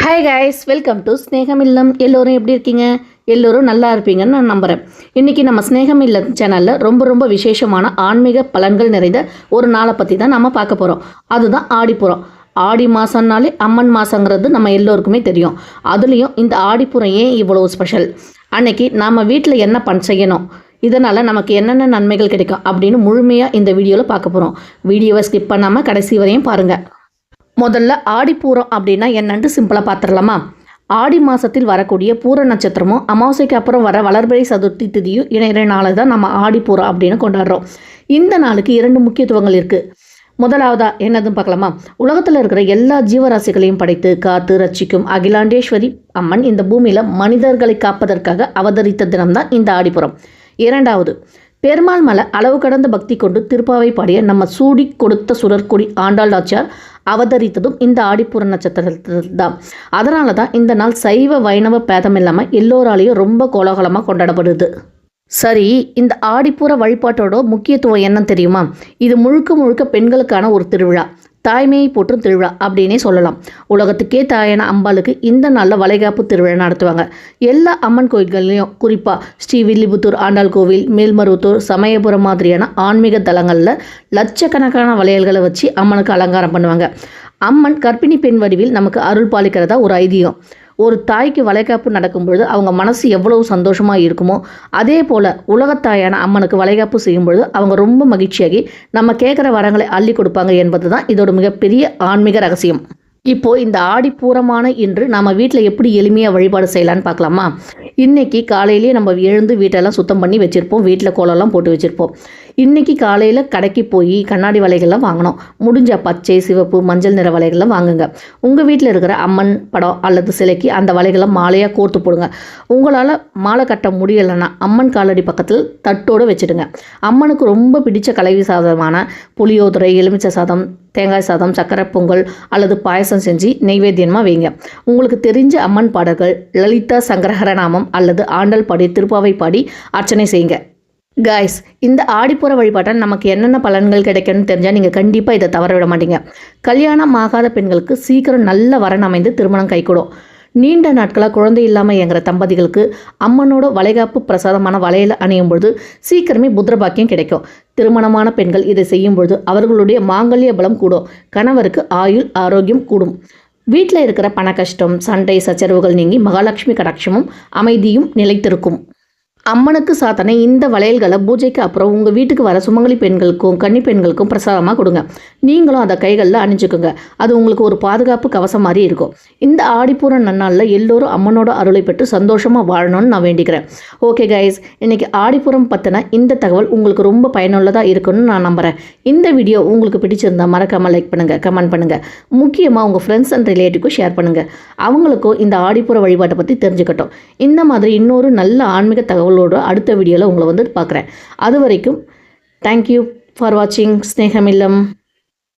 Hi guys, welcome to ஸ்னேகம் இல்லம். எல்லோரும் எப்படி இருக்கீங்க? எல்லோரும் நல்லா இருப்பீங்கன்னு நான் நம்புகிறேன். இன்றைக்கி நம்ம ஸ்னேகம் இல்லம் சேனலில் ரொம்ப விசேஷமான ஆன்மீக பலன்கள் நிறைந்த ஒரு நாளை பற்றி தான் நம்ம பார்க்க போகிறோம். அதுதான் ஆடிப்புறம். ஆடி மாதம்னாலே அம்மன் மாதங்கிறது நம்ம எல்லோருக்குமே தெரியும். அதுலேயும் இந்த ஆடிப்புறம் ஏன் இவ்வளோ ஸ்பெஷல், அன்னைக்கு நம்ம வீட்டில் என்ன செய்யணும், இதனால் நமக்கு என்னென்ன நன்மைகள் கிடைக்கும் அப்படின்னு முழுமையாக இந்த வீடியோவில் பார்க்க போகிறோம். வீடியோவை ஸ்கிப் பண்ணாமல் கடைசி வரையும் பாருங்கள். முதல்ல ஆடிப்பூரம் அப்படின்னா என்னன்ட்டு சிம்பிளாக பார்த்துடலாமா? ஆடி மாதத்தில் வரக்கூடிய பூர நட்சத்திரமும் அமாவாசைக்கு அப்புறம் வர வளர்பிறை சதுர்த்தி திதியும் இணைய நாளை தான் நம்ம ஆடிப்பூரம் அப்படின்னு கொண்டாடுறோம். இந்த நாளுக்கு 2 முக்கியத்துவங்கள் இருக்குது. முதலாவதா என்னதுன்னு பார்க்கலாமா? உலகத்தில் இருக்கிற எல்லா ஜீவராசிகளையும் படைத்து காத்து ரட்சிக்கும் அகிலாண்டேஸ்வரி அம்மன் இந்த பூமியில் மனிதர்களை காப்பதற்காக அவதரித்த தினம்தான் இந்த ஆடிப்புறம். இரண்டாவது, பெருமாள் மேலே அளவு கடந்த பக்தி கொண்டு திருப்பாவை பாடிய நம்ம சூடி கொடுத்த சுடற்கொடி ஆண்டாள் நாச்சியார் அவதரித்ததும் இந்த ஆடிப்பூர நட்சத்திரத்தில் தான். அதனால தான் இந்த நாள் சைவ வைணவ பேதம் இல்லாமல் எல்லோராலையும் ரொம்ப கோலாகலமாக கொண்டாடப்படுது. சரி, இந்த ஆடிப்பூர வழிபாட்டோட முக்கியத்துவம் என்னன்னு தெரியுமா? இது முழுக்க பெண்களுக்கான ஒரு திருவிழா, தாய்மையை போற்றும் திருவிழா அப்படின்னே சொல்லலாம். உலகத்துக்கே தாயான அம்பாளுக்கு இந்த நாளில் வளைகாப்பு திருவிழா நடத்துவாங்க. எல்லா அம்மன் கோயில்கள்லையும், குறிப்பாக ஸ்ரீவில்லிபுத்தூர் ஆண்டாள் கோவில், மேல்மருவத்தூர், சமயபுரம் மாதிரியான ஆன்மீக தலங்களில் லட்சக்கணக்கான வளையல்களை வச்சு அம்மனுக்கு அலங்காரம் பண்ணுவாங்க. அம்மன் கர்ப்பிணி பெண் வடிவில் நமக்கு அருள் பாலிக்கிறதா ஒரு ஐதீகம். ஒரு தாய்க்கு வளைகாப்பு நடக்கும்பொழுது அவங்க மனசு எவ்வளவு சந்தோஷமாக இருக்குமோ, அதே போல் உலகத்தாயான அம்மனுக்கு வளைகாப்பு செய்யும்பொழுது அவங்க ரொம்ப மகிழ்ச்சியாகி நம்ம கேட்குற வரங்களை அள்ளி கொடுப்பாங்க என்பது தான் இதோட மிகப்பெரிய ஆன்மீக ரகசியம். இப்போது இந்த ஆடிப்பூரமான இன்று நம்ம வீட்டில் எப்படி எளிமையாக வழிபாடு செய்யலான்னு பார்க்கலாமா? இன்றைக்கி காலையிலேயே நம்ம எழுந்து வீட்டெல்லாம் சுத்தம் பண்ணி வச்சுருப்போம், வீட்டில் கோலம்லாம் போட்டு வச்சுருப்போம். இன்றைக்கி காலையில் கடைக்கு போய் கண்ணாடி வளைகள்லாம் வாங்கணும். முடிஞ்ச பச்சை, சிவப்பு, மஞ்சள் நிற வளைகள்லாம் வாங்குங்க. உங்கள் வீட்டில் இருக்கிற அம்மன் படம் அல்லது சிலைக்கு அந்த வளைகளை மாலையாக கோர்த்து போடுங்க. உங்களால் மாலை கட்ட முடியலைன்னா அம்மன் காலடி பக்கத்தில் தட்டோடு வச்சுடுங்க. அம்மனுக்கு ரொம்ப பிடிச்ச கலவி சாதமான புளியோதரை, எலுமிச்சை சாதம், தேங்காய் சாதம், சக்கரை பொங்கல் அல்லது பாயசம் செஞ்சு நெய்வேத்தியமாக வைங்க. உங்களுக்கு தெரிஞ்ச அம்மன் பாடல்கள், லலிதா சங்கரஹரநாமம் அல்லது ஆண்டாள் பாடி திருப்பாவை பாடி அர்ச்சனை செய்யுங்க. காய்ஸ், இந்த ஆடிப்புற வழிபாட்டால் நமக்கு என்னென்ன பலன்கள் கிடைக்கும்னு தெரிஞ்சால் நீங்கள் கண்டிப்பாக இதை தவற விட மாட்டீங்க. கல்யாணம் ஆகாத பெண்களுக்கு சீக்கிரம் நல்ல வரன் அமைந்து திருமணம் கைகூடும். நீண்ட நாட்களாக குழந்தை இல்லாமல் இயங்குற தம்பதிகளுக்கு அம்மனோட வளைகாப்பு பிரசாதமான வளையல் அணியும் பொழுது சீக்கிரமே புத்திரபாக்கியம் கிடைக்கும். திருமணமான பெண்கள் இதை செய்யும் பொழுது அவர்களுடைய மாங்கல்ய பலம் கூடும். கணவருக்கு ஆயுள் ஆரோக்கியம் கூடும். வீட்டில் இருக்கிற பண கஷ்டம், சண்டை சச்சரவுகள் நீங்கி மகாலட்சுமி கடாட்சமும் அமைதியும் நிலைத்திருக்கும். அம்மனுக்கு சாத்தனை இந்த வளையல்களை பூஜைக்கு அப்புறம் உங்கள் வீட்டுக்கு வர சுமங்கலி பெண்களுக்கும் கன்னி பெண்களுக்கும் பிரசாதமாக கொடுங்க. நீங்களும் அதை கைகளில் அணிஞ்சுக்கோங்க. அது உங்களுக்கு ஒரு பாதுகாப்பு கவசம் மாதிரி இருக்கும். இந்த ஆடிப்பூர நன்னாளில் எல்லோரும் அம்மனோட அருளை பெற்று சந்தோஷமாக வாழணும்னு நான் வேண்டிக்கிறேன். ஓகே கைஸ், இன்றைக்கி ஆடிப்புறம் பற்றின இந்த தகவல் உங்களுக்கு ரொம்ப பயனுள்ளதாக இருக்குன்னு நான் நம்புகிறேன். இந்த வீடியோ உங்களுக்கு பிடிச்சிருந்தால் மறக்காமல் லைக் பண்ணுங்கள், கமெண்ட் பண்ணுங்கள். முக்கியமாக உங்கள் ஃப்ரெண்ட்ஸ் அண்ட் ரிலேட்டிவ்க்கும் ஷேர் பண்ணுங்கள். அவங்களுக்கும் இந்த ஆடிப்புற வழிபாட்டை பற்றி தெரிஞ்சுக்கட்டும். இந்த மாதிரி இன்னொரு நல்ல ஆன்மீக தகவல் அடுத்த வீடியோவில் உங்களை பார்க்குறேன். அது வரைக்கும் தேங்க்யூ ஃபார் வாட்சிங் ஸ்னேகம் இல்லம்.